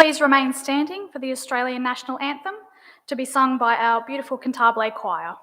Please remain standing for the Australian National Anthem to be sung by our beautiful Cantabile choir.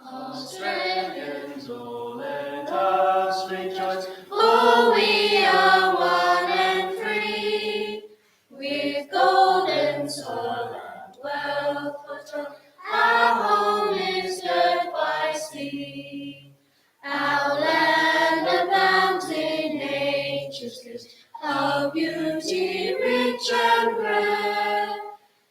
Australians, oh, let us rejoice, for we are one and free, with golden soil and wealth foretold. Our home is girt by sea, our land abounds in nature's gifts, our beauty rich and rare.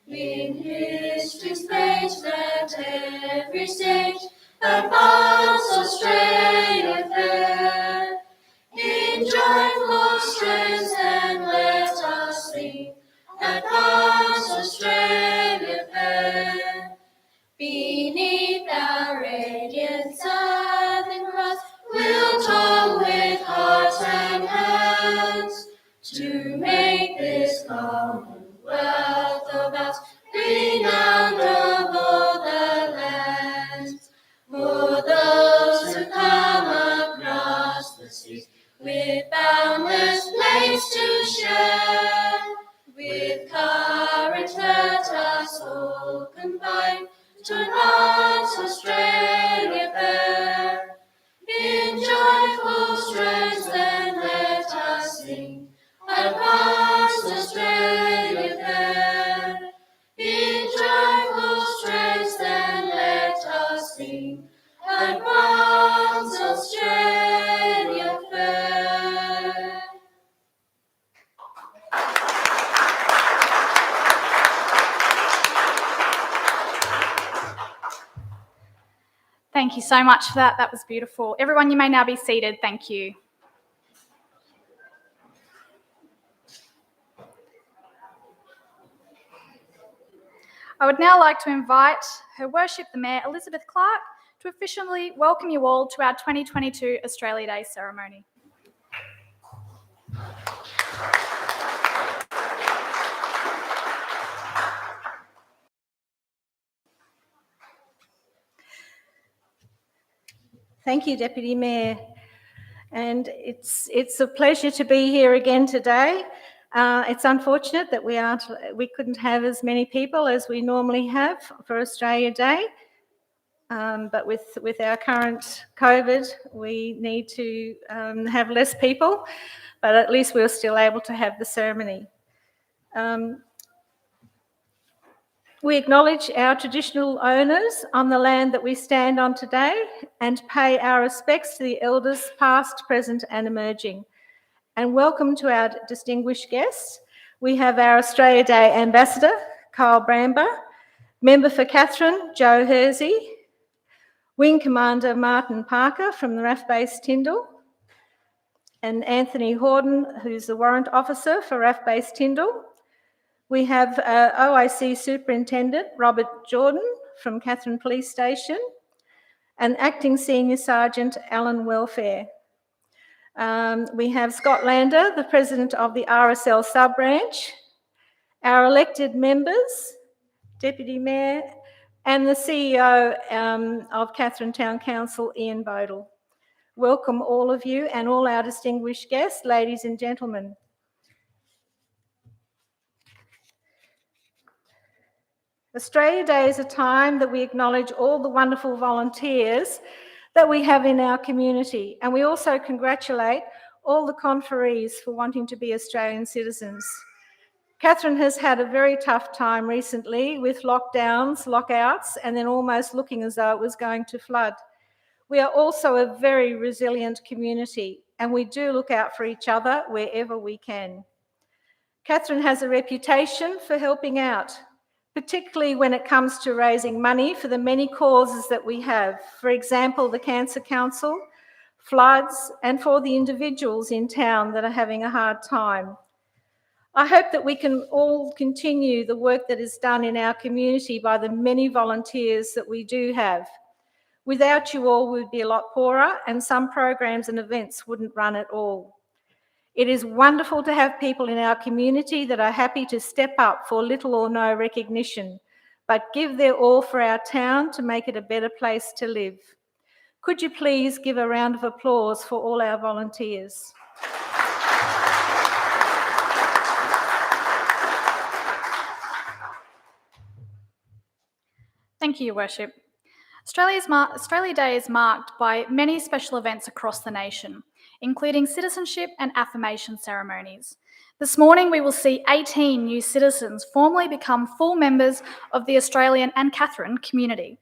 In history's page, let every stage advance Australia fair. In joyful strains then let us sing, advance Australia fair. Beneath our radiant southern cross, we'll toil with hearts and hands to make this commonwealth of ours renowned of all the lands. For those who come across the seas with boundless place to share, with courage let us all combine to advance Australia fair. In joyful strains then let us sing, advance Australia fair. In joyful strains then let us sing, advance Australia fair. Thank you so much for that. That was beautiful. Everyone, you may now be seated. Thank you. I would now like to invite Her Worship the Mayor, Elizabeth Clark, to officially welcome you all to our 2022 Australia Day ceremony. Thank you, Deputy Mayor. And it's a pleasure to be here again today. It's unfortunate that we couldn't have as many people as we normally have for Australia Day. But with our current COVID, we need to have less people, but at least we're still able to have the ceremony. We acknowledge our traditional owners on the land that we stand on today and pay our respects to the elders past, present and emerging. And welcome to our distinguished guests. We have our Australia Day Ambassador, Kyle Bramber, Member for Katherine, Joe Hersey, Wing Commander Martin Parker from the RAF Base Tyndall, and Anthony Horden, who's the Warrant Officer for RAF Base Tyndall. We have OIC Superintendent Robert Jordan from Katherine Police Station and Acting Senior Sergeant Alan Welfare. We have Scott Lander, the President of the RSL Sub-Branch, our elected members, Deputy Mayor, and the CEO of Katherine Town Council, Ian Bodle. Welcome all of you and all our distinguished guests, ladies and gentlemen. Australia Day is a time that we acknowledge all the wonderful volunteers that we have in our community, and we also congratulate all the conferees for wanting to be Australian citizens. Katherine has had a very tough time recently with lockdowns, lockouts, and then almost looking as though it was going to flood. We are also a very resilient community, and we do look out for each other wherever we can. Katherine has a reputation for helping out, particularly when it comes to raising money for the many causes that we have. For example, the Cancer Council, floods, and for the individuals in town that are having a hard time. I hope that we can all continue the work that is done in our community by the many volunteers that we do have. Without you all, we'd be a lot poorer, and some programs and events wouldn't run at all. It is wonderful to have people in our community that are happy to step up for little or no recognition, but give their all for our town to make it a better place to live. Could you please give a round of applause for all our volunteers? Thank you, Your Worship. Australia Day is marked by many special events across the nation, including citizenship and affirmation ceremonies. This morning, we will see 18 new citizens formally become full members of the Australian and Katherine community.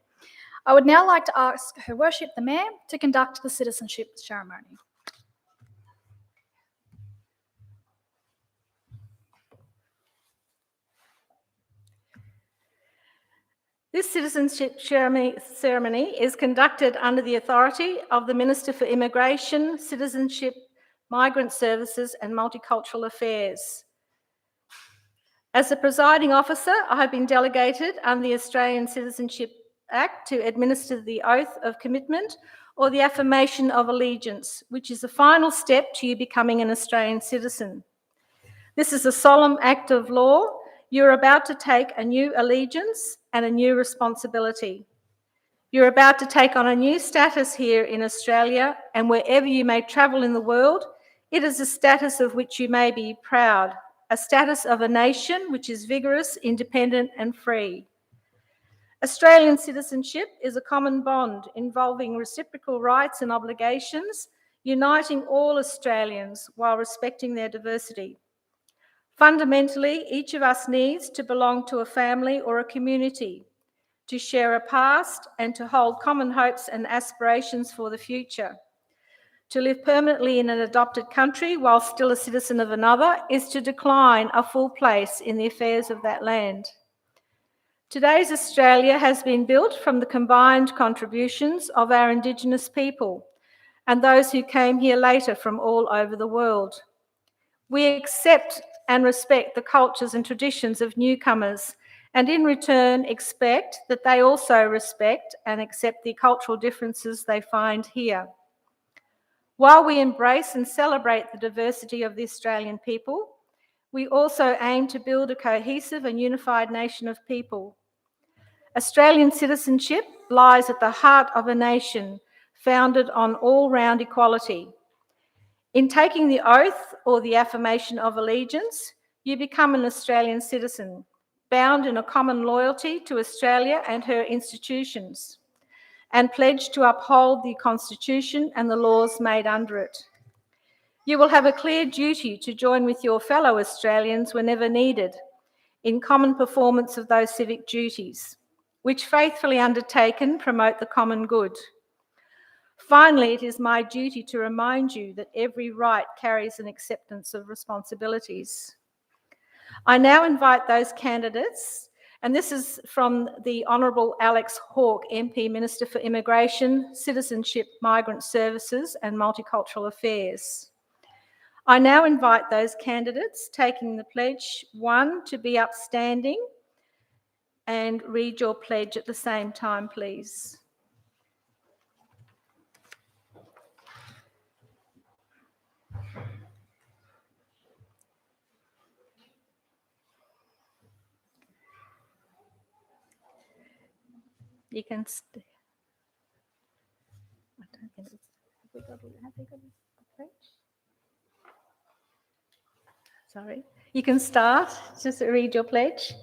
I would now like to ask Her Worship the Mayor to conduct the citizenship ceremony. This citizenship ceremony is conducted under the authority of the Minister for Immigration, Citizenship, Migrant Services and Multicultural Affairs. As the presiding officer, I have been delegated under the Australian Citizenship Act to administer the oath of commitment or the affirmation of allegiance, which is the final step to you becoming an Australian citizen. This is a solemn act of law. You're about to take a new allegiance and a new responsibility. You're about to take on a new status here in Australia, and wherever you may travel in the world, it is a status of which you may be proud, a status of a nation which is vigorous, independent and free. Australian citizenship is a common bond involving reciprocal rights and obligations, uniting all Australians while respecting their diversity. Fundamentally, each of us needs to belong to a family or a community, to share a past and to hold common hopes and aspirations for the future. To live permanently in an adopted country while still a citizen of another is to decline a full place in the affairs of that land. Today's Australia has been built from the combined contributions of our Indigenous people and those who came here later from all over the world. We accept and respect the cultures and traditions of newcomers, and in return expect that they also respect and accept the cultural differences they find here. While we embrace and celebrate the diversity of the Australian people, we also aim to build a cohesive and unified nation of people. Australian citizenship lies at the heart of a nation founded on all-round equality. In taking the oath or the affirmation of allegiance, you become an Australian citizen, bound in a common loyalty to Australia and her institutions, and pledged to uphold the Constitution and the laws made under it. You will have a clear duty to join with your fellow Australians whenever needed in common performance of those civic duties, which faithfully undertaken promote the common good. Finally, it is my duty to remind you that every right carries an acceptance of responsibilities. I now invite those candidates, and this is from the Honourable Alex Hawke, MP, Minister for Immigration, Citizenship, Migrant Services and Multicultural Affairs. I now invite those candidates taking the pledge, 1, to be upstanding and read your pledge at the same time, please. You can stay. I don't think it's, have we got a pledge? Sorry. You can start. Just read your pledge.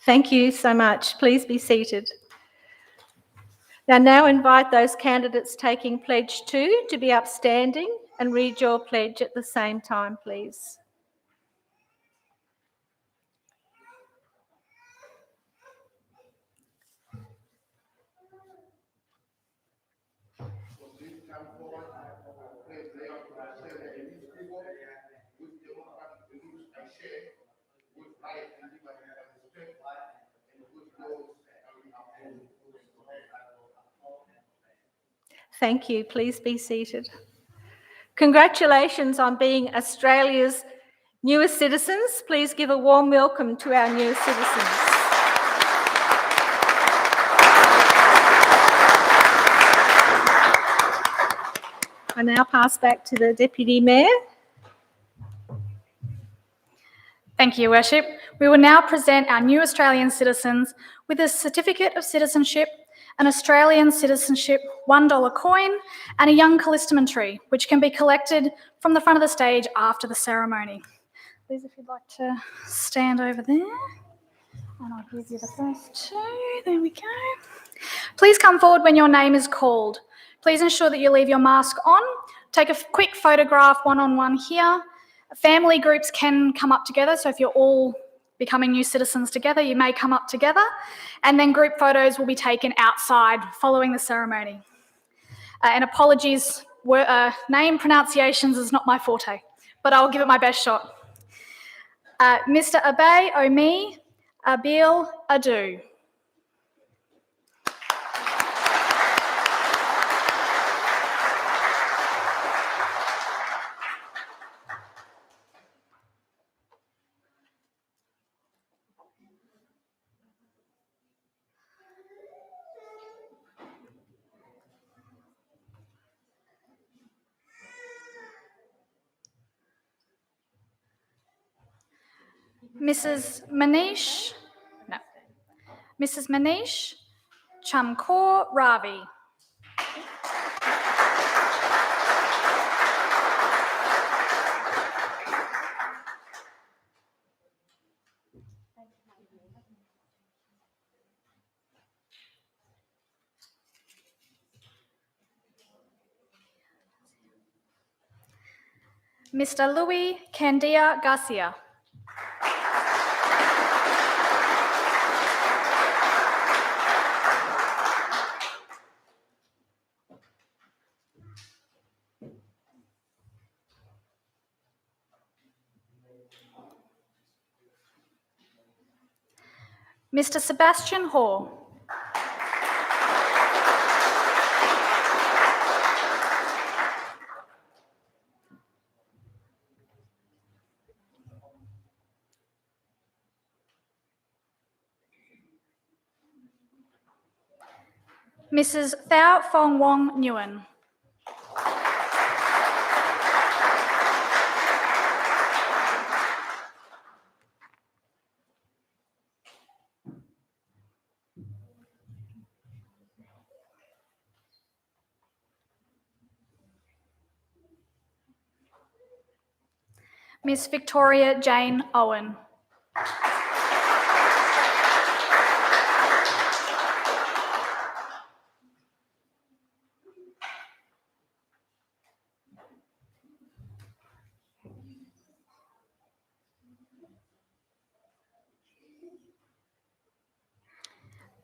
Thank you so much. Please be seated. Now invite those candidates taking pledge 2 to be upstanding and read your pledge at the same time, please. Thank you. Please be seated. Congratulations on being Australia's newest citizens. Please give a warm welcome to our newest citizens. I now pass back to the Deputy Mayor. Thank you, Your Worship. We will now present our new Australian citizens with a Certificate of Citizenship, an Australian Citizenship $1 coin, and a young callistemon tree, which can be collected from the front of the stage after the ceremony. Please, if you'd like to stand over there, and I'll give you the first two. There we go. Please come forward when your name is called. Please ensure that you leave your mask on. Take a quick photograph one-on-one here. Family groups can come up together, so if you're all becoming new citizens together, you may come up together, and then group photos will be taken outside following the ceremony. And apologies, name pronunciations is not my forte, but I'll give it my best shot. Mr. Abe Omi Abil Adu. Mrs. Manish Chamkor Ravi. Mr. Louis Candia Garcia. Mr. Sebastian Hoare. Mrs. Thao Fong Wong Nguyen. Miss Victoria Jane Owen.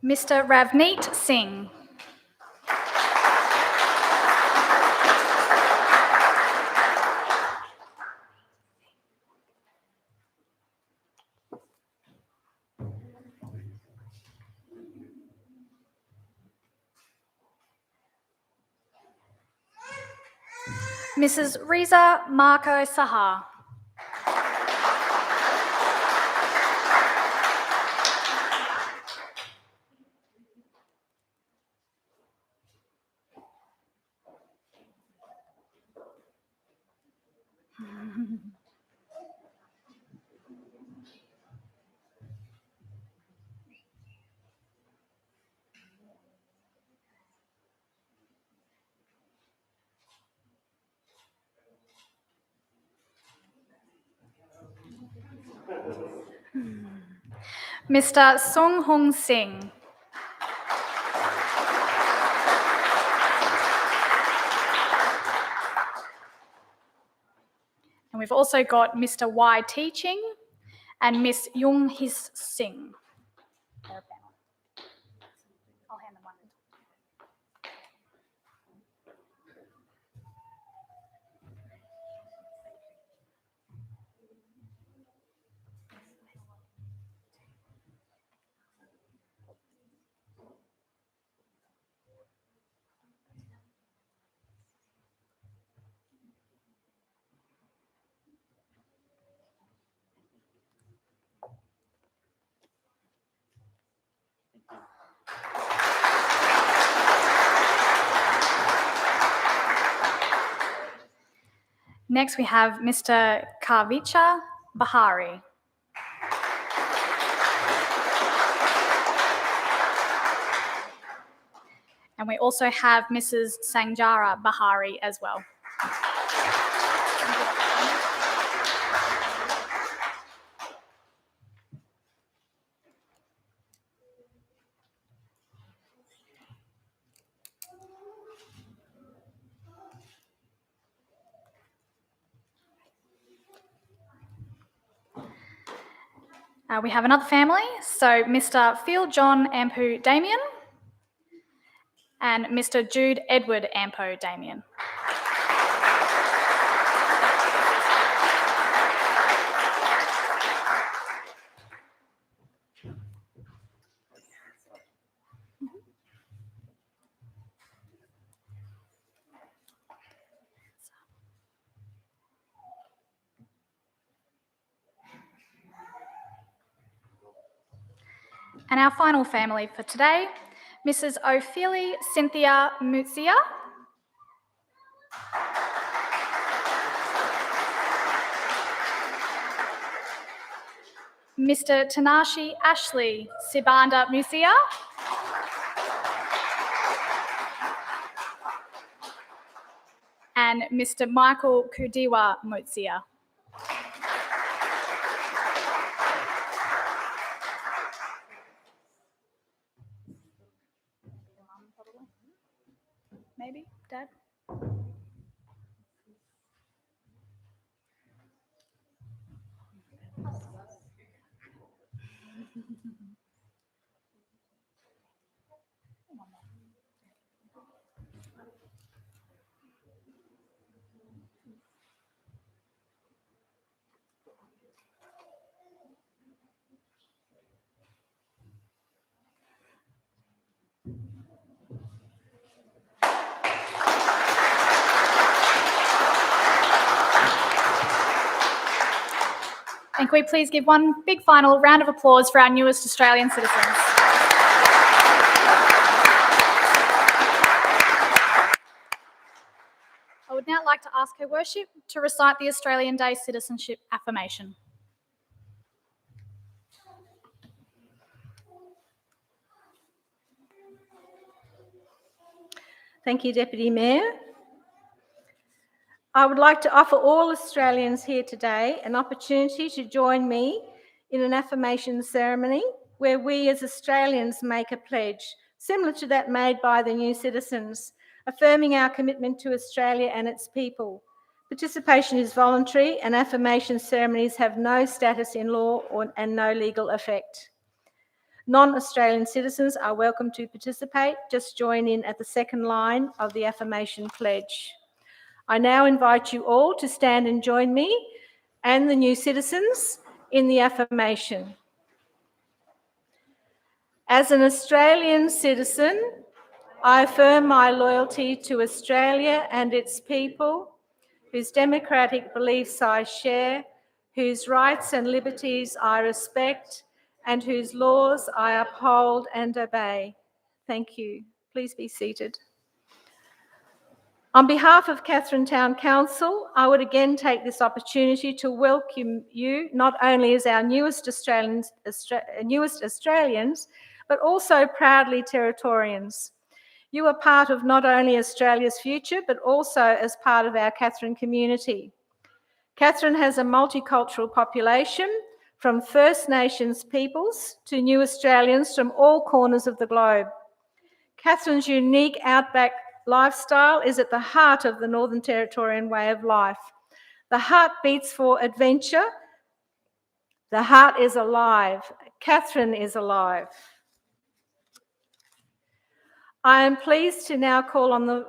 Mr. Ravneet Singh. Mrs. Riza Marco Sahar. Mr. Sung Hung Singh. And we've also got Mr. Y Teaching and Miss Jung His Singh. I'll hand them one. Next, we have Mr. Karvicha Bahari. And we also have Mrs. Sangjara Bahari as well. We have another family, so Mr. Phil John Ampu Damien and Mr. Jude Edward Ampo Damien. And our final family for today, Mrs. Ophelia Cynthia Mutzia, Mr. Tanashi Ashley Sibanda Mutzia, and Mr. Michael Kudiwa Mutzia. Maybe, Dad? And can we please give one big final round of applause for our newest Australian citizens? I would now like to ask Her Worship to recite the Australian Day Citizenship Affirmation. Thank you, Deputy Mayor. I would like to offer all Australians here today an opportunity to join me in an affirmation ceremony where we as Australians make a pledge similar to that made by the new citizens, affirming our commitment to Australia and its people. Participation is voluntary and affirmation ceremonies have no status in law and no legal effect. Non-Australian citizens are welcome to participate. Just join in at the second line of the affirmation pledge. I now invite you all to stand and join me and the new citizens in the affirmation. As an Australian citizen, I affirm my loyalty to Australia and its people, whose democratic beliefs I share, whose rights and liberties I respect, and whose laws I uphold and obey. Thank you. Please be seated. On behalf of Katherine Town Council, I would again take this opportunity to welcome you not only as our newest Australians, but also proudly Territorians. You are part of not only Australia's future, but also as part of our Katherine community. Katherine has a multicultural population, from First Nations peoples to new Australians from all corners of the globe. Katherine's unique outback lifestyle is at the heart of the Northern Territorian way of life. The heart beats for adventure. The heart is alive. Katherine is alive. I am pleased to now call on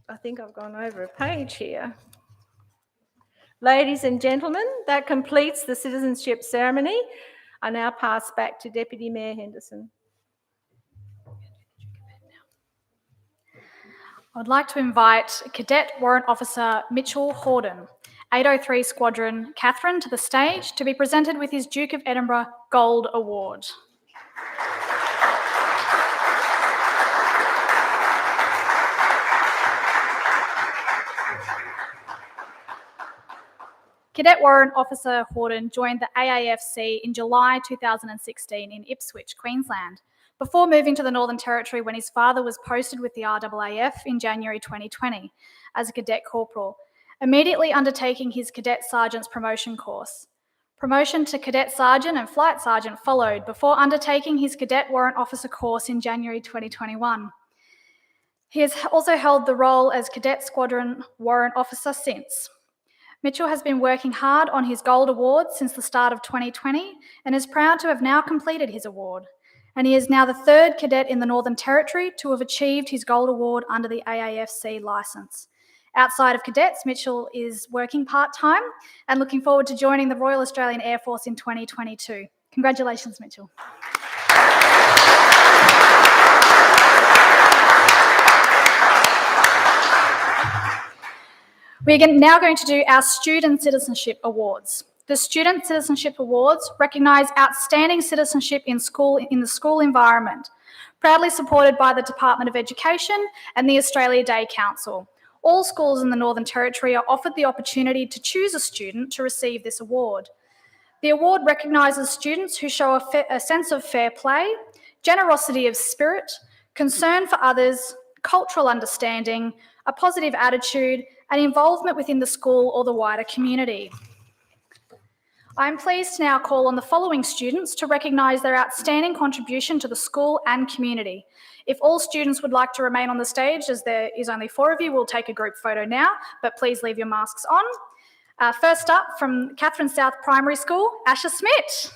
I think I've gone over a page here. Ladies and gentlemen, that completes the citizenship ceremony. I now pass back to Deputy Mayor Henderson. I would like to invite Cadet Warrant Officer Mitchell Horden, 803 Squadron, Katherine, to the stage to be presented with his Duke of Edinburgh Gold Award. Cadet Warrant Officer Horton joined the AAFC in July 2016 in Ipswich, Queensland, before moving to the Northern Territory when his father was posted with the RAAF in January 2020 as a cadet corporal, immediately undertaking his cadet sergeant's promotion course. Promotion to cadet sergeant and flight sergeant followed before undertaking his cadet warrant officer course in January 2021. He has also held the role as cadet squadron warrant officer since. Mitchell has been working hard on his Gold Award since the start of 2020 and is proud to have now completed his award. And he is now the third cadet in the Northern Territory to have achieved his Gold Award under the AAFC licence. Outside of cadets, Mitchell is working part-time and looking forward to joining the Royal Australian Air Force in 2022. Congratulations, Mitchell. We're now going to do our Student Citizenship Awards. The Student Citizenship Awards recognise outstanding citizenship in the school environment, proudly supported by the Department of Education and the Australia Day Council. All schools in the Northern Territory are offered the opportunity to choose a student to receive this award. The award recognises students who show a sense of fair play, generosity of spirit, concern for others, cultural understanding, a positive attitude, and involvement within the school or the wider community. I'm pleased to now call on the following students to recognise their outstanding contribution to the school and community. If all students would like to remain on the stage, as there is only 4 of you, we'll take a group photo now, but please leave your masks on. First up, from Katherine South Primary School, Asher Smith.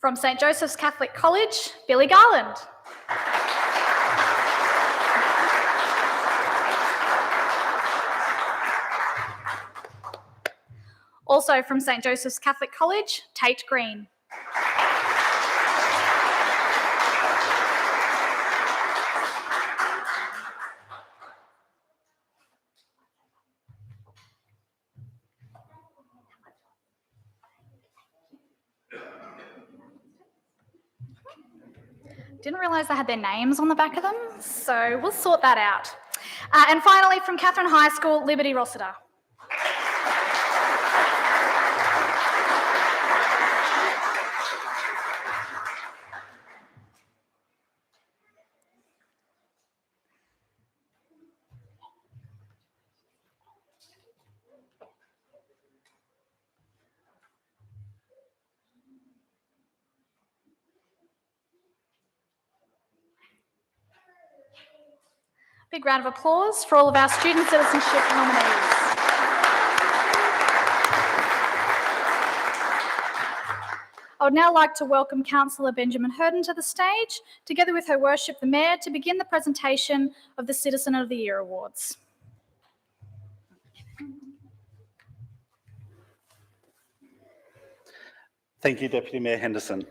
From St Joseph's Catholic College, Billy Garland. Also from St Joseph's Catholic College, Tate Green. Didn't realise they had their names on the back of them, so we'll sort that out. And finally, from Katherine High School, Liberty Rossiter. Big round of applause for all of our student citizenship nominees. I would now like to welcome Councillor Benjamin Hurden to the stage, together with Her Worship the Mayor, to begin the presentation of the Citizen of the Year Awards. Thank you, Deputy Mayor Henderson.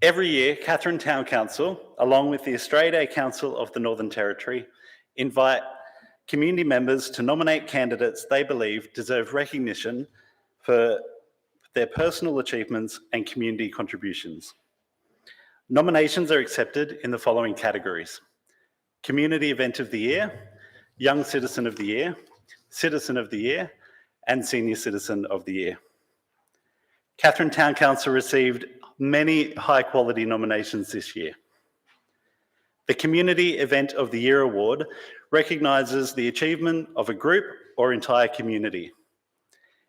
Every year, Katherine Town Council, along with the Australia Day Council of the Northern Territory, invite community members to nominate candidates they believe deserve recognition for their personal achievements and community contributions. Nominations are accepted in the following categories: Community Event of the Year, Young Citizen of the Year, Citizen of the Year, and Senior Citizen of the Year. Katherine Town Council received many high-quality nominations this year. The Community Event of the Year Award recognises the achievement of a group or entire community.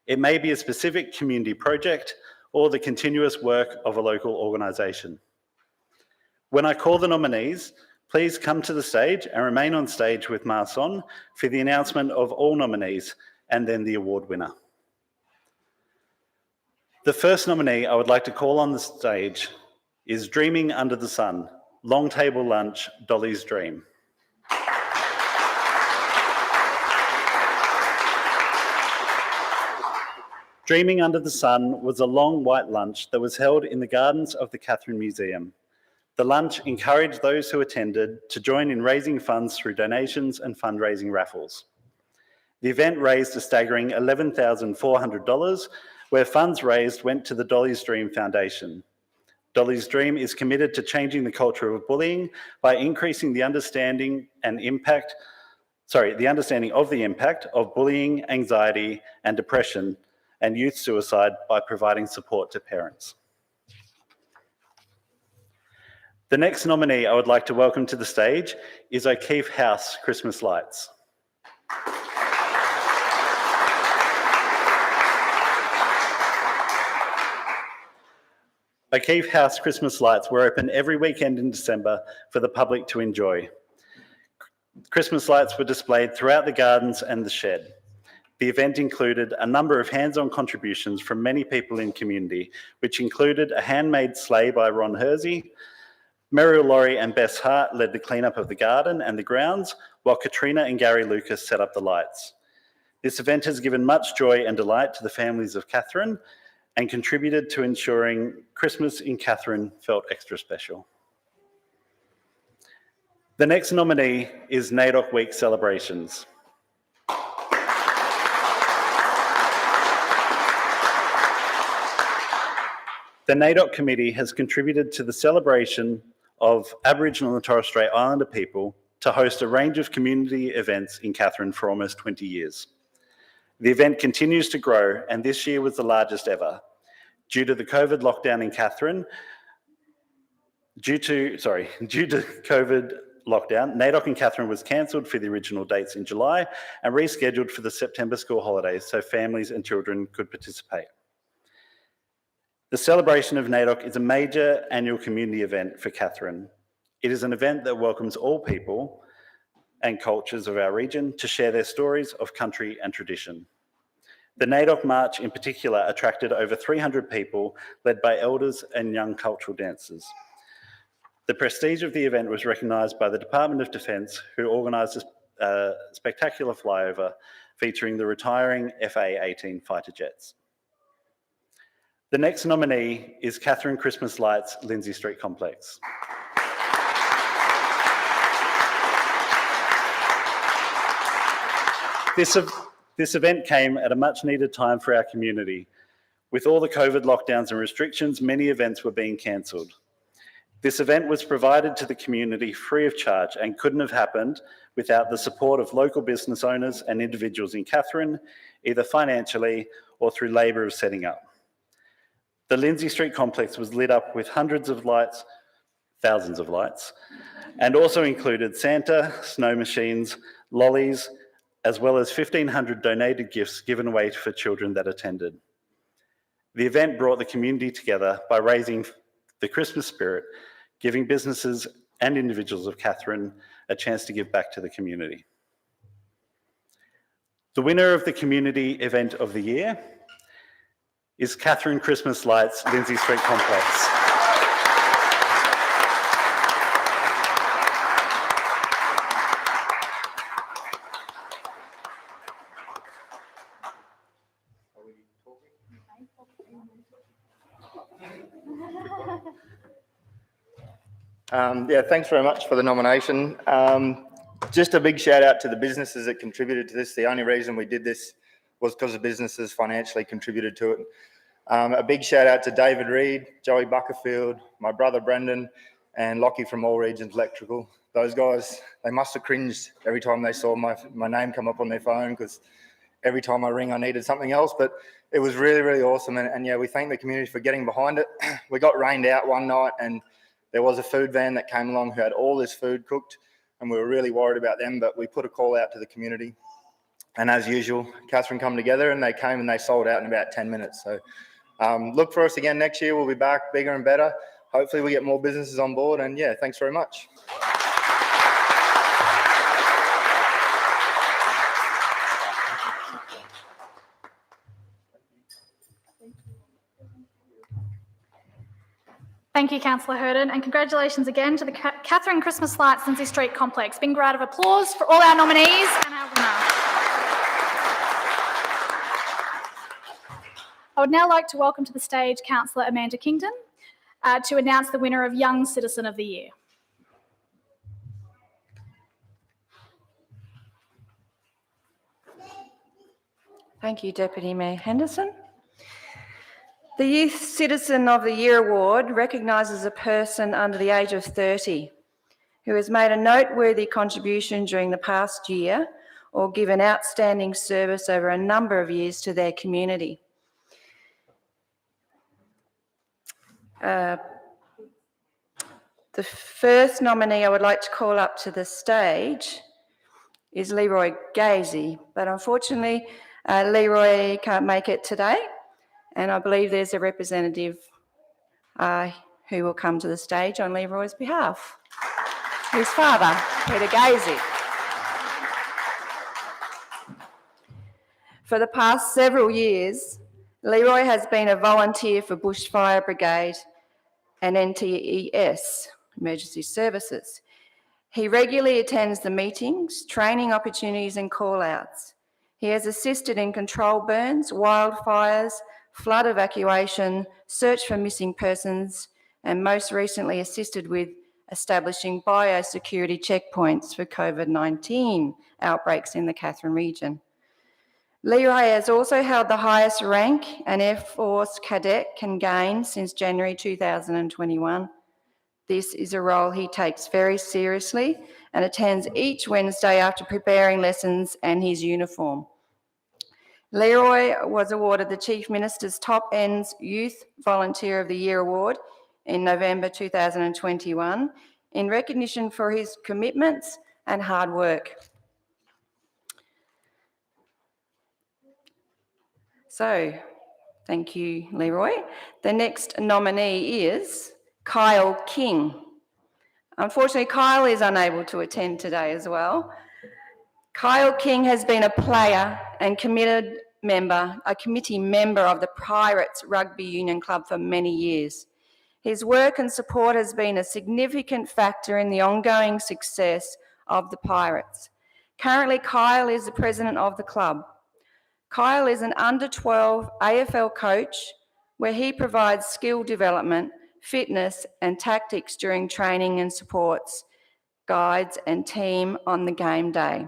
It may be a specific community project or the continuous work of a local organisation. When I call the nominees, please come to the stage and remain on stage with masks on for the announcement of all nominees and then the award winner. The first nominee I would like to call on the stage is Dreaming Under the Sun, Long Table Lunch, Dolly's Dream. Dreaming Under the Sun was a long white lunch that was held in the gardens of the Katherine Museum. The lunch encouraged those who attended to join in raising funds through donations and fundraising raffles. The event raised a staggering $11,400, where funds raised went to the Dolly's Dream Foundation. Dolly's Dream is committed to changing the culture of bullying by increasing the understanding of the impact of bullying, anxiety, and depression and youth suicide by providing support to parents. The next nominee I would like to welcome to the stage is O'Keefe House Christmas Lights. O'Keefe House Christmas lights were open every weekend in December for the public to enjoy. Christmas lights were displayed throughout the gardens and the shed. The event included a number of hands-on contributions from many people in community, which included a handmade sleigh by Ron Hersey. Muriel Laurie and Bess Hart led the cleanup of the garden and the grounds, while Katrina and Gary Lucas set up the lights. This event has given much joy and delight to the families of Katherine and contributed to ensuring Christmas in Katherine felt extra special. The next nominee is NAIDOC Week celebrations. The NAIDOC committee has contributed to the celebration of Aboriginal and Torres Strait Islander people to host a range of community events in Katherine for almost 20 years. The event continues to grow, and this year was the largest ever. Due to the COVID lockdown in Katherine, due to COVID lockdown, NAIDOC in Katherine was cancelled for the original dates in July and rescheduled for the September school holidays so families and children could participate. The celebration of NAIDOC is a major annual community event for Katherine. It is an event that welcomes all people and cultures of our region to share their stories of country and tradition. The NAIDOC March in particular attracted over 300 people, led by elders and young cultural dancers. The prestige of the event was recognised by the Department of Defence, who organised a spectacular flyover featuring the retiring FA-18 fighter jets. The next nominee is Katherine Christmas Lights, Lindsay Street Complex. This event came at a much needed time for our community. With all the COVID lockdowns and restrictions, many events were being cancelled. This event was provided to the community free of charge and couldn't have happened without the support of local business owners and individuals in Katherine, either financially or through labour of setting up. The Lindsay Street complex was lit up with hundreds of lights, thousands of lights, and also included Santa, snow machines, lollies, as well as 1,500 donated gifts given away for children that attended. The event brought the community together by raising the Christmas spirit, giving businesses and individuals of Katherine a chance to give back to the community. The winner of the community event of the year is Katherine Christmas Lights, Lindsay Street Complex. Thanks very much for the nomination. Just a big shout out to the businesses that contributed to this. The only reason we did this was because the businesses financially contributed to it. A big shout out to David Reed, Joey Buckerfield, my brother Brendan, and Lockie from All Regions Electrical. Those guys, they must have cringed every time they saw my name come up on their phone, because every time I ring I needed something else. But it was really, really awesome. And yeah, we thank the community for getting behind it. We got rained out one night and there was a food van that came along who had all this food cooked, and we were really worried about them, but we put a call out to the community. And as usual, Katherine come together and they came and they sold out in about 10 minutes. So look for us again next year. We'll be back bigger and better. Hopefully we get more businesses on board, and yeah, thanks very much. Thank you, Councillor Hurden, and congratulations again to the Katherine Christmas Lights Lindsay Street Complex. Big round of applause for all our nominees and our winner. I would now like to welcome to the stage Councillor Amanda Kingdon. to announce the winner of Young Citizen of the Year. Thank you, Deputy Mayor Henderson. The Youth Citizen of the Year Award recognises a person under the age of 30 who has made a noteworthy contribution during the past year or given outstanding service over a number of years to their community. The first nominee I would like to call up to the stage is Leroy Gazy, but unfortunately Leroy can't make it today, and I believe there's a representative who will come to the stage on Leroy's behalf. His father, Peter Gazy. For the past several years, Leroy has been a volunteer for Bushfire Brigade and NTES, Emergency Services. He regularly attends the meetings, training opportunities and call-outs. He has assisted in control burns, wildfires, flood evacuation, search for missing persons, and most recently assisted with establishing biosecurity checkpoints for COVID-19 outbreaks in the Katherine region. Leroy has also held the highest rank an Air Force cadet can gain since January 2021. This is a role he takes very seriously and attends each Wednesday after preparing lessons and his uniform. Leroy was awarded the Chief Minister's Top Ends Youth Volunteer of the Year Award in November 2021 in recognition for his commitments and hard work. So, thank you, Leroy. The next nominee is Kyle King. Unfortunately, Kyle is unable to attend today as well. Kyle King has been a player and committed member, a committee member of the Pirates Rugby Union Club for many years. His work and support has been a significant factor in the ongoing success of the Pirates. Currently, Kyle is the president of the club. Kyle is an under-12 AFL coach where he provides skill development, fitness and tactics during training and supports, guides and team on the game day.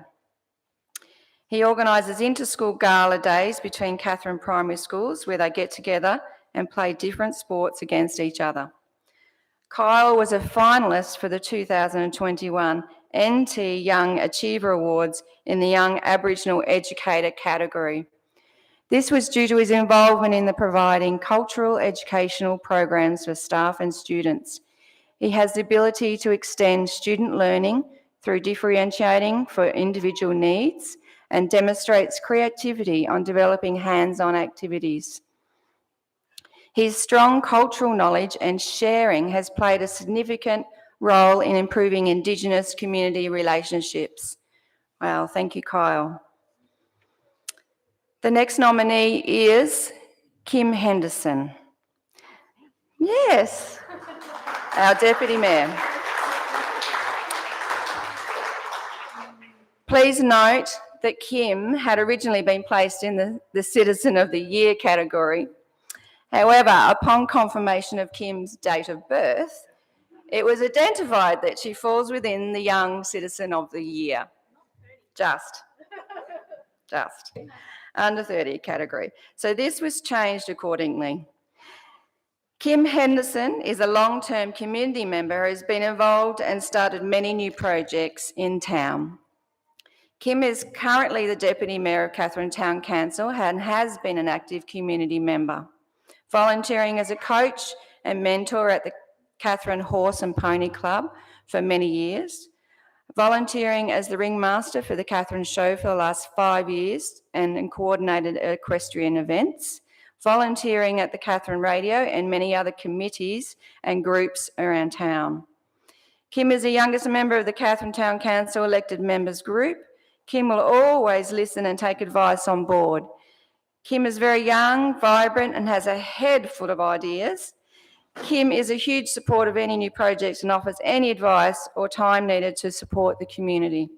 He organises inter-school gala days between Katherine primary schools where they get together and play different sports against each other. Kyle was a finalist for the 2021 NT Young Achiever Awards in the Young Aboriginal Educator category. This was due to his involvement in the providing cultural educational programs for staff and students. He has the ability to extend student learning through differentiating for individual needs and demonstrates creativity on developing hands-on activities. His strong cultural knowledge and sharing has played a significant role in improving Indigenous community relationships. Wow, thank you, Kyle. The next nominee is Kim Henderson. Yes, our Deputy Mayor. Please note that Kim had originally been placed in the Citizen of the Year category. However, upon confirmation of Kim's date of birth, it was identified that she falls within the Young Citizen of the Year. Just under 30 category. So this was changed accordingly. Kim Henderson is a long-term community member who has been involved and started many new projects in town. Kim is currently the Deputy Mayor of Katherine Town Council and has been an active community member, volunteering as a coach and mentor at the Katherine Horse and Pony Club for many years, volunteering as the ringmaster for the Katherine Show for the last 5 years and coordinated equestrian events, volunteering at the Katherine Radio and many other committees and groups around town. Kim is the youngest member of the Katherine Town Council elected members group. Kim will always listen and take advice on board. Kim is very young, vibrant and has a head full of ideas. Kim is a huge supporter of any new projects and offers any advice or time needed to support the community.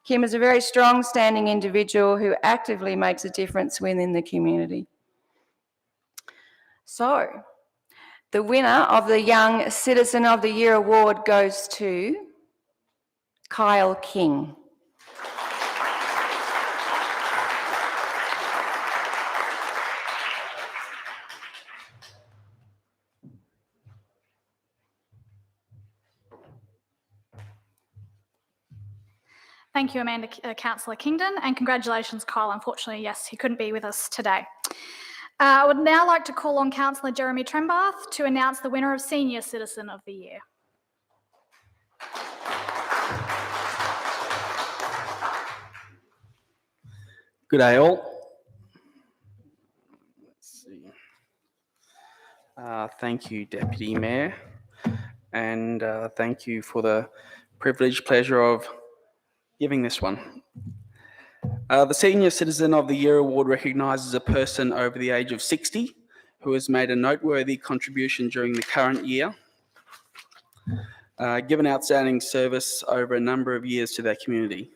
Kim is a very strong standing individual who actively makes a difference within the community. So, The winner of the Young Citizen of the Year award goes to Kyle King. Thank you, Amanda, Councillor Kingdon, and congratulations, Kyle. Unfortunately, yes, he couldn't be with us today. I would now like to call on Councillor Jeremy Trembath to announce the winner of Senior Citizen of the Year. Good day, all. Let's see. Thank you, Deputy Mayor, and thank you for the privileged pleasure of giving this one. The Senior Citizen of the Year award recognises a person over the age of 60 who has made a noteworthy contribution during the current year, given outstanding service over a number of years to their community.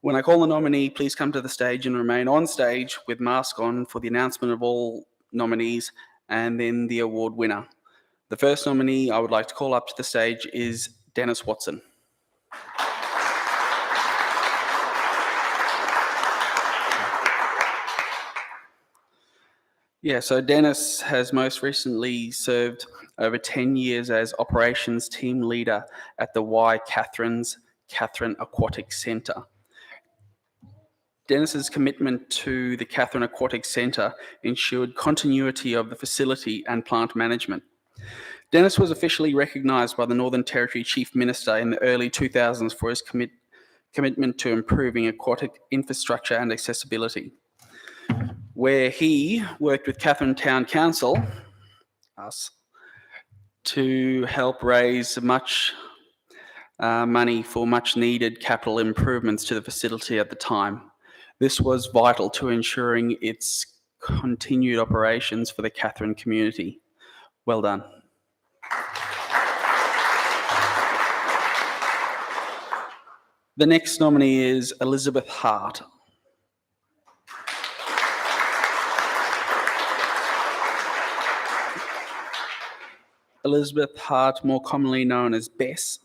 When I call the nominee, please come to the stage and remain on stage with mask on for the announcement of all nominees and then the award winner. The first nominee I would like to call up to the stage is Dennis Watson. Yeah, so Dennis has most recently served over 10 years as operations team leader at the Katherine Aquatic Centre. Dennis's commitment to the Katherine Aquatic Centre ensured continuity of the facility and plant management. Dennis was officially recognised by the Northern Territory Chief Minister in the early 2000s for his commitment to improving aquatic infrastructure and accessibility, where he worked with Katherine Town Council, us, to help raise much money for much needed capital improvements to the facility at the time. This was vital to ensuring its continued operations for the Katherine community. Well done. The next nominee is Elizabeth Hart. Elizabeth Hart, more commonly known as Bess,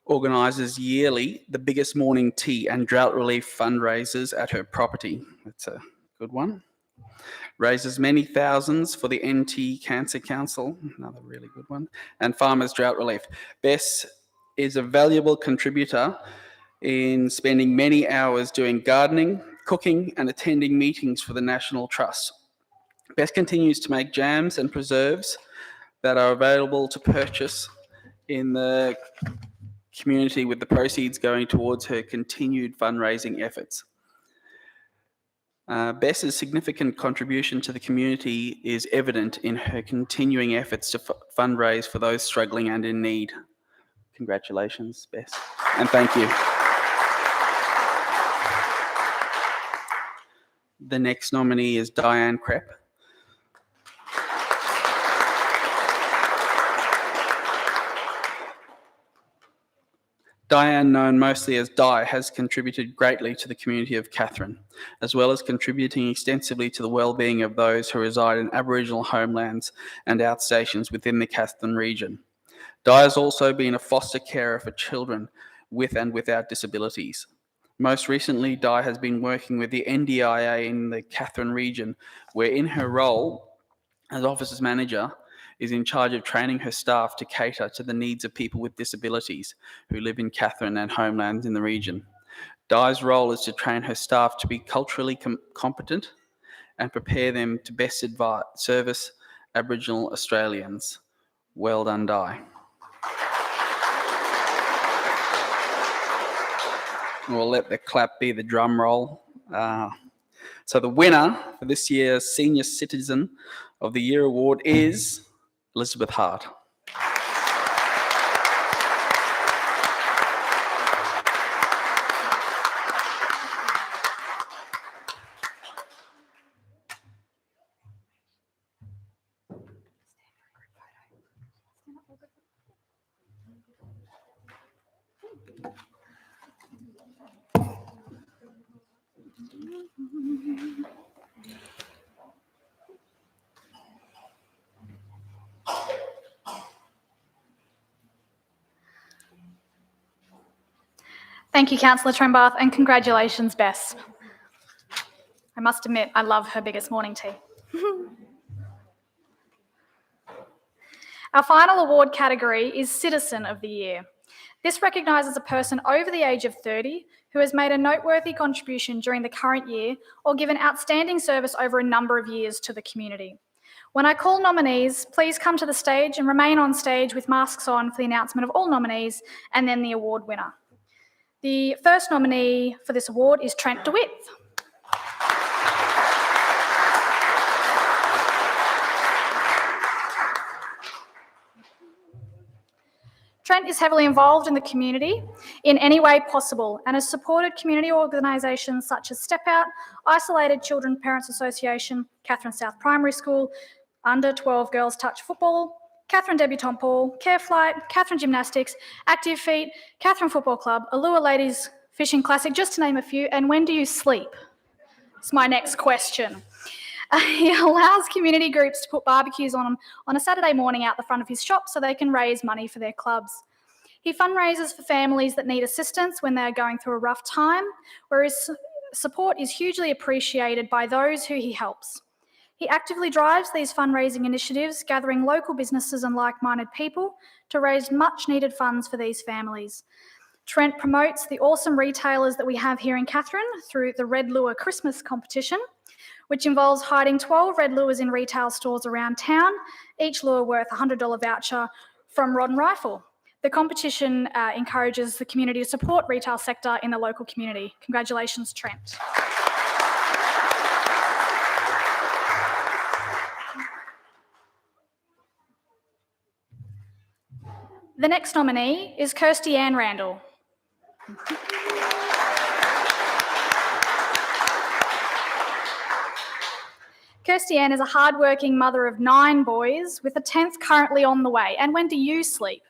organises yearly the biggest morning tea and drought relief fundraisers at her property. That's a good one. Raises many thousands for the NT Cancer Council, another really good one, and Farmers Drought Relief. Bess is a valuable contributor in spending many hours doing gardening, cooking, and attending meetings for the National Trust. Bess continues to make jams and preserves that are available to purchase in the community, with the proceeds going towards her continued fundraising efforts. Bess's significant contribution to the community is evident in her continuing efforts to fundraise for those struggling and in need. Congratulations, Bess, and thank you. The next nominee is Diane Krepp. Diane, known mostly as Di, has contributed greatly to the community of Katherine, as well as contributing extensively to the well-being of those who reside in Aboriginal homelands and outstations within the Katherine region. Di has also been a foster carer for children with and without disabilities. Most recently, Di has been working with the NDIA in the Katherine region, where in her role as Offices Manager, is in charge of training her staff to cater to the needs of people with disabilities who live in Katherine and homelands in the region. Di's role is to train her staff to be culturally competent and prepare them to best service Aboriginal Australians. Well done, Di. We'll let the clap be the drum roll. So the winner for this year's Senior Citizen of the Year award is Elizabeth Hart. Thank you, Councillor Trembath, and congratulations, Bess. I must admit, I love her biggest morning tea. Our final award category is Citizen of the Year. This recognises a person over the age of 30 who has made a noteworthy contribution during the current year or given outstanding service over a number of years to the community. When I call nominees, please come to the stage and remain on stage with masks on for the announcement of all nominees and then the award winner. The first nominee for this award is Trent DeWitt. Trent is heavily involved in the community in any way possible and has supported community organisations such as Step Out, Isolated Children Parents Association, Katherine South Primary School, Under 12 Girls Touch Football, Katherine Debutante Ball, Care Flight, Katherine Gymnastics, Active Feet, Katherine Football Club, Allure Ladies Fishing Classic, just to name a few. And when do you sleep? That's my next question. He allows community groups to put barbecues on a Saturday morning out the front of his shop so they can raise money for their clubs. He fundraises for families that need assistance when they are going through a rough time, where his support is hugely appreciated by those who he helps. He actively drives these fundraising initiatives, gathering local businesses and like-minded people to raise much-needed funds for these families. Trent promotes the awesome retailers that we have here in Katherine through the Red Lure Christmas competition, which involves hiding 12 red lures in retail stores around town, each lure worth a $100 voucher from Rod and Rifle. The competition encourages the community to support retail sector in the local community. Congratulations, Trent. The next nominee is Kirsty Ann Randall. Kirsty Ann is a hardworking mother of 9 boys, with a 10th currently on the way. And when do you sleep?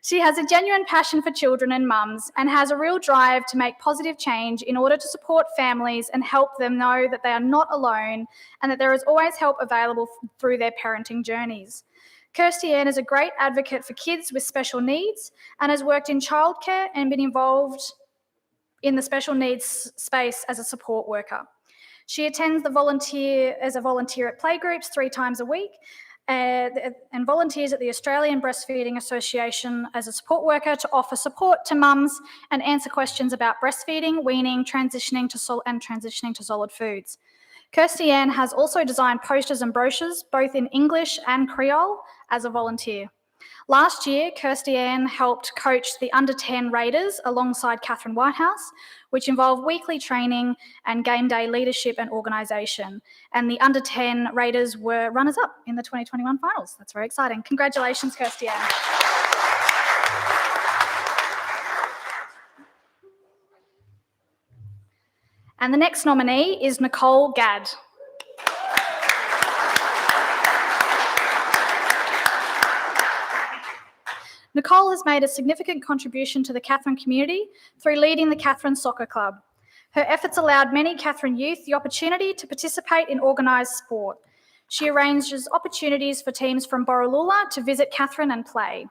She has a genuine passion for children and mums and has a real drive to make positive change in order to support families and help them know that they are not alone and that there is always help available through their parenting journeys. Kirsty Ann is a great advocate for kids with special needs and has worked in childcare and been involved in the special needs space as a support worker. She attends as a volunteer at playgroups 3 times a week and volunteers at the Australian Breastfeeding Association as a support worker to offer support to mums and answer questions about breastfeeding, weaning, transitioning to solid foods. Kirsty Ann has also designed posters and brochures, both in English and Creole, as a volunteer. Last year, Kirsty Ann helped coach the Under-10 Raiders alongside Catherine Whitehouse, which involved weekly training and game day leadership and organisation. And the Under-10 Raiders were runners-up in the 2021 finals. That's very exciting. Congratulations, Kirsty Ann. And the next nominee is Nicole Gadd. Nicole has made a significant contribution to the Katherine community through leading the Katherine Soccer Club. Her efforts allowed many Katherine youth the opportunity to participate in organised sport. She arranges opportunities for teams from Borroloola to visit Katherine and play.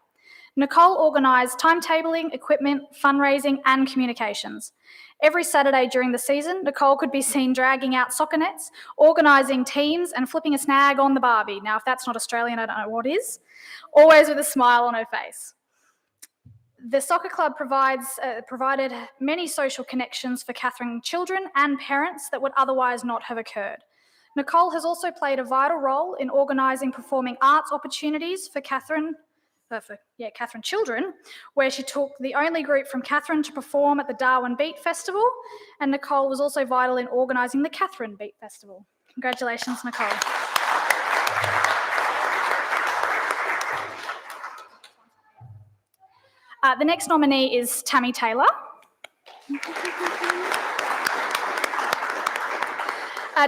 Nicole organised timetabling, equipment, fundraising and communications. Every Saturday during the season, Nicole could be seen dragging out soccer nets, organising teams and flipping a snag on the Barbie. Now, if that's not Australian, I don't know what is. Always with a smile on her face. The soccer club provided many social connections for Katherine children and parents that would otherwise not have occurred. Nicole has also played a vital role in organising performing arts opportunities for Katherine children, where she took the only group from Katherine to perform at the Darwin Beat Festival, and Nicole was also vital in organising the Katherine Beat Festival. Congratulations, Nicole. The next nominee is Tammy Taylor.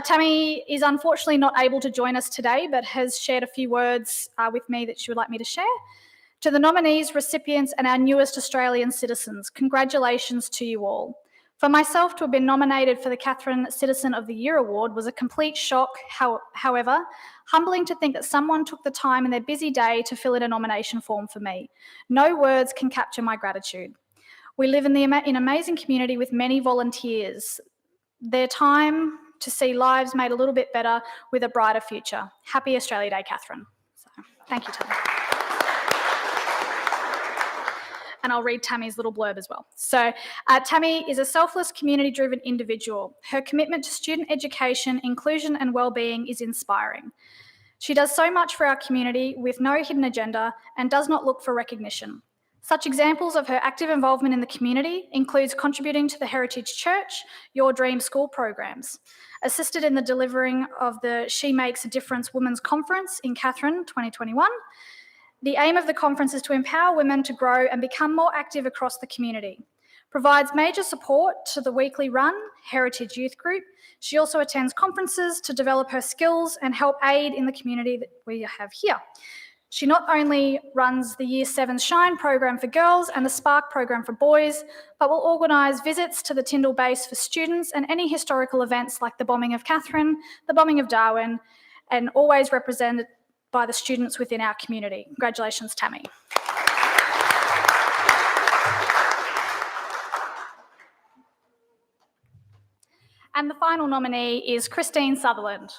Tammy is unfortunately not able to join us today, but has shared a few words with me that she would like me to share. To the nominees, recipients, and our newest Australian citizens, congratulations to you all. For myself to have been nominated for the Katherine Citizen of the Year Award was a complete shock. However, humbling to think that someone took the time in their busy day to fill in a nomination form for me. No words can capture my gratitude. We live in an amazing community with many volunteers. Their time to see lives made a little bit better with a brighter future. Happy Australia Day, Katherine. So, thank you, Tammy. And I'll read Tammy's little blurb as well. So Tammy is a selfless, community-driven individual. Her commitment to student education, inclusion and well-being is inspiring. She does so much for our community with no hidden agenda and does not look for recognition. Such examples of her active involvement in the community includes contributing to the Heritage Church, Your Dream School programs, assisted in the delivering of the She Makes a Difference Women's Conference in Katherine 2021. The aim of the conference is to empower women to grow and become more active across the community. Provides major support to the weekly run Heritage Youth Group. She also attends conferences to develop her skills and help aid in the community that we have here. She not only runs the Year 7 Shine program for girls and the Spark program for boys, but will organise visits to the Tyndall base for students and any historical events like the bombing of Katherine, the bombing of Darwin, and always represented by the students within our community. Congratulations, Tammy. And the final nominee is Christine Sutherland.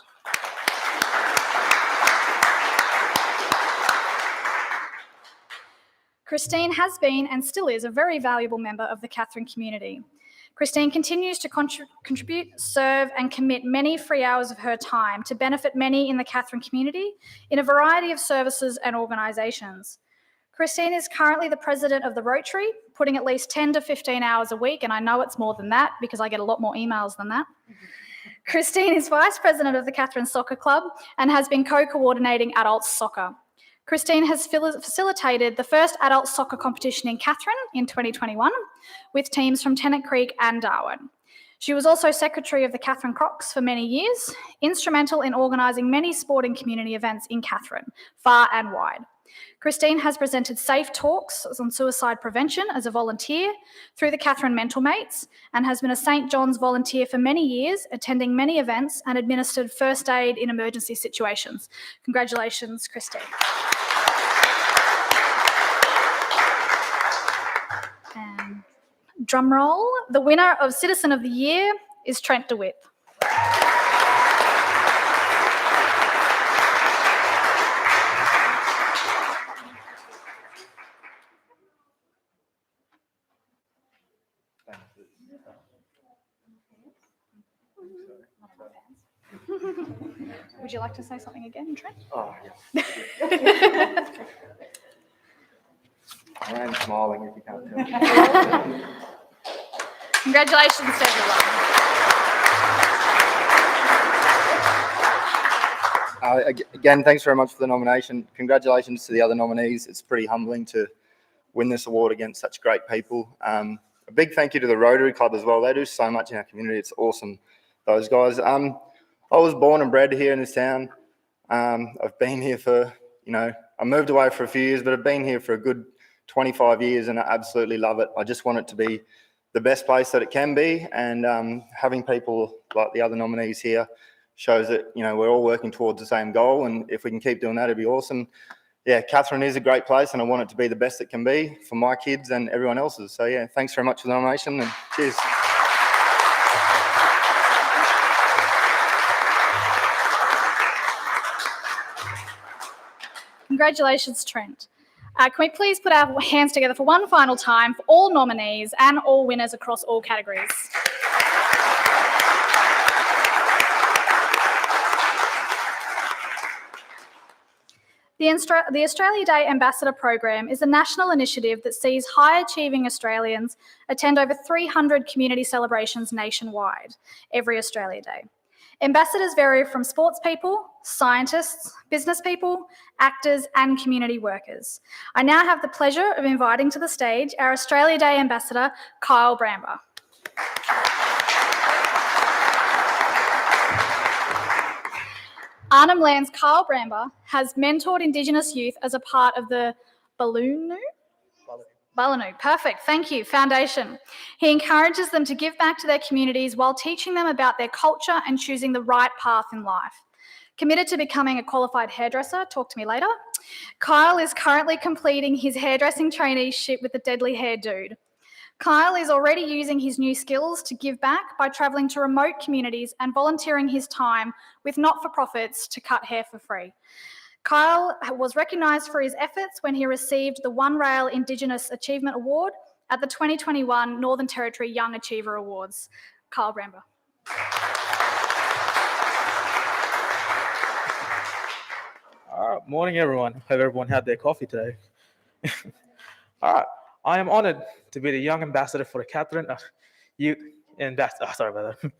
Christine has been and still is a very valuable member of the Katherine community. Christine continues to contribute, serve and commit many free hours of her time to benefit many in the Katherine community in a variety of services and organisations. Christine is currently the president of the Rotary, putting at least 10 to 15 hours a week, and I know it's more than that because I get a lot more emails than that. Christine is vice president of the Katherine Soccer Club and has been co-coordinating adult soccer. Christine has facilitated the first adult soccer competition in Katherine in 2021 with teams from Tennant Creek and Darwin. She was also secretary of the Katherine Crocs for many years, instrumental in organising many sporting community events in Katherine, far and wide. Christine has presented safe talks on suicide prevention as a volunteer through the Katherine Mental Mates and has been a St John's volunteer for many years, attending many events and administered first aid in emergency situations. Congratulations, Christine. And drum roll, the winner of Citizen of the Year is Trent DeWitt. Would you like to say something again, Trent? Oh, yes. I am smiling if you can't tell. Congratulations to everyone. Again, thanks very much for the nomination. Congratulations to the other nominees. It's pretty humbling to win this award against such great people. A big thank you to the Rotary Club as well. They do so much in our community. It's awesome, those guys. I was born and bred here in this town. I've been here for, I moved away for a few years, but I've been here for a good 25 years and I absolutely love it. I just want it to be the best place that it can be, and having people like the other nominees here shows that, we're all working towards the same goal, and if we can keep doing that, it'd be awesome. Yeah, Katherine is a great place and I want it to be the best it can be for my kids and everyone else's. So yeah, thanks very much for the nomination and cheers. Congratulations, Trent. Can we please put our hands together for one final time for all nominees and all winners across all categories. The Australia Day Ambassador Program is a national initiative that sees high-achieving Australians attend over 300 community celebrations nationwide every Australia Day. Ambassadors vary from sports people, scientists, business people, actors and community workers. I now have the pleasure of inviting to the stage our Australia Day Ambassador, Kyle Bramber. Arnhem Land's Kyle Bramber has mentored Indigenous youth as a part of the Balloonoo, perfect, thank you, Foundation. He encourages them to give back to their communities while teaching them about their culture and choosing the right path in life. Committed to becoming a qualified hairdresser, talk to me later, Kyle is currently completing his hairdressing traineeship with the Deadly Hair Dude. Kyle is already using his new skills to give back by travelling to remote communities and volunteering his time with not-for-profits to cut hair for free. Kyle was recognised for his efforts when he received the One Rail Indigenous Achievement Award at the 2021 Northern Territory Young Achiever Awards. Kyle Bramber. All right, morning everyone. Hope everyone had their coffee today. All right, I am honoured to be the young ambassador for the Katherine Youth Ambassador. Sorry about that.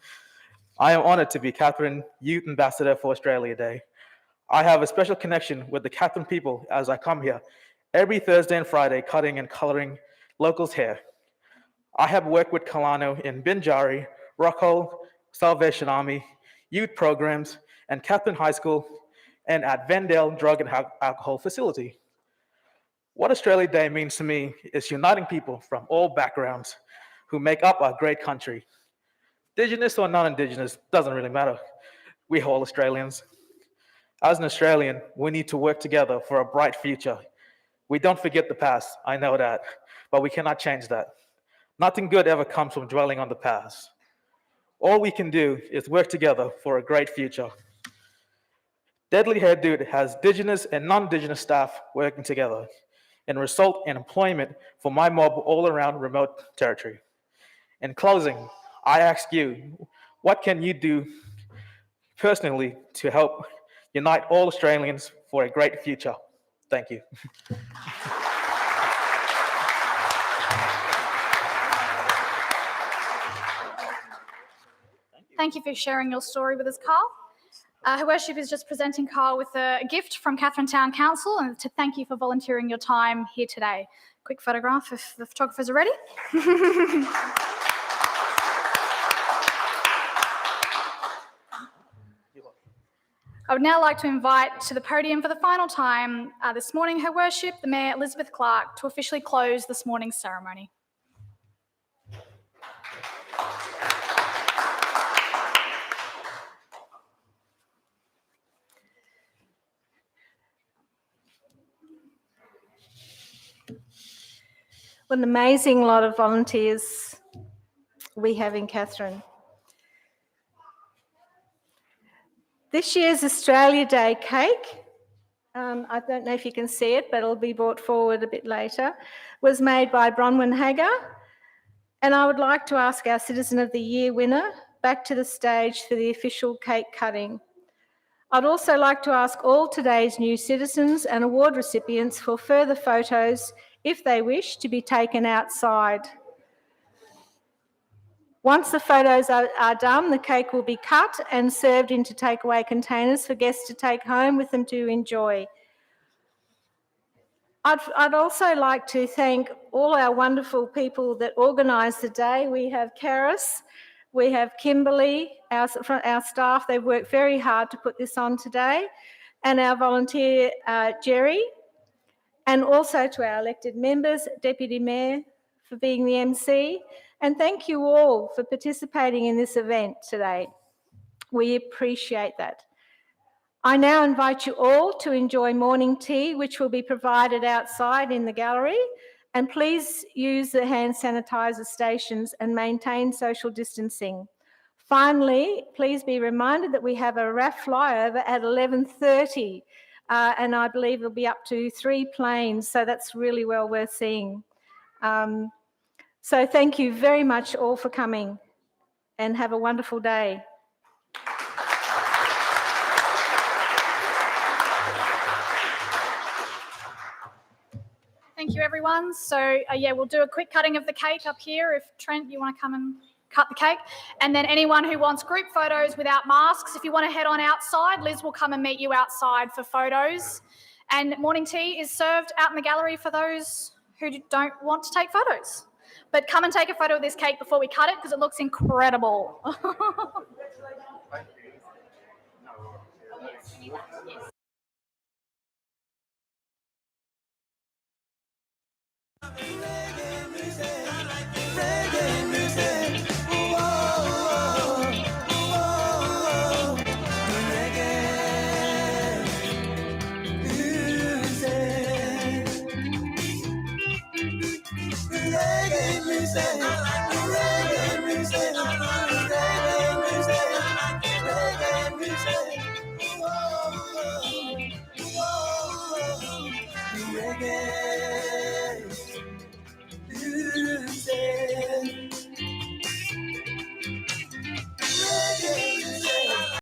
I am honoured to be Katherine Youth Ambassador for Australia Day. I have a special connection with the Katherine people as I come here every Thursday and Friday cutting and colouring locals' hair. I have worked with Kalano in Binjari, Rockall, Salvation Army, youth programs, and Katherine High School, and at Vendale Drug and Alcohol Facility. What Australia Day means to me is uniting people from all backgrounds who make up our great country. Indigenous or non-Indigenous, doesn't really matter. We're all Australians. As an Australian, we need to work together for a bright future. We don't forget the past, I know that, but we cannot change that. Nothing good ever comes from dwelling on the past. All we can do is work together for a great future. Deadly Hair Dude has Indigenous and non-Indigenous staff working together and result in employment for my mob all around remote territory. In closing, I ask you, what can you do personally to help unite all Australians for a great future? Thank you. Thank you for sharing your story with us, Carl. Her Worship is just presenting Carl with a gift from Katherine Town Council and to thank you for volunteering your time here today. Quick photograph if the photographers are ready. I would now like to invite to the podium for the final time this morning Her Worship, the Mayor Elizabeth Clark, to officially close this morning's ceremony. What an amazing lot of volunteers we have in Katherine. This year's Australia Day cake, I don't know if you can see it, but it'll be brought forward a bit later, was made by Bronwyn Hager. And I would like to ask our Citizen of the Year winner back to the stage for the official cake cutting. I'd also like to ask all today's new citizens and award recipients for further photos, if they wish, to be taken outside. Once the photos are done, the cake will be cut and served into takeaway containers for guests to take home with them to enjoy. I'd also like to thank all our wonderful people that organised the day. We have Karis, we have Kimberly, our staff. They've worked very hard to put this on today, and our volunteer, Jerry, and also to our elected members, Deputy Mayor for being the MC, and thank you all for participating in this event today. We appreciate that. I now invite you all to enjoy morning tea, which will be provided outside in the gallery, and please use the hand sanitizer stations and maintain social distancing. Finally, please be reminded that we have a RAF flyover at 11:30, and I believe there'll be up to 3 planes, so that's really well worth seeing. So thank you very much all for coming, and have a wonderful day. Thank you, everyone. So, yeah, we'll do a quick cutting of the cake up here. If Trent, you want to come and cut the cake. And then anyone who wants group photos without masks, if you want to head on outside, Liz will come and meet you outside for photos. And morning tea is served out in the gallery for those who don't want to take photos. But come and take a photo of this cake before we cut it because it looks incredible. Reggae music. Reggae.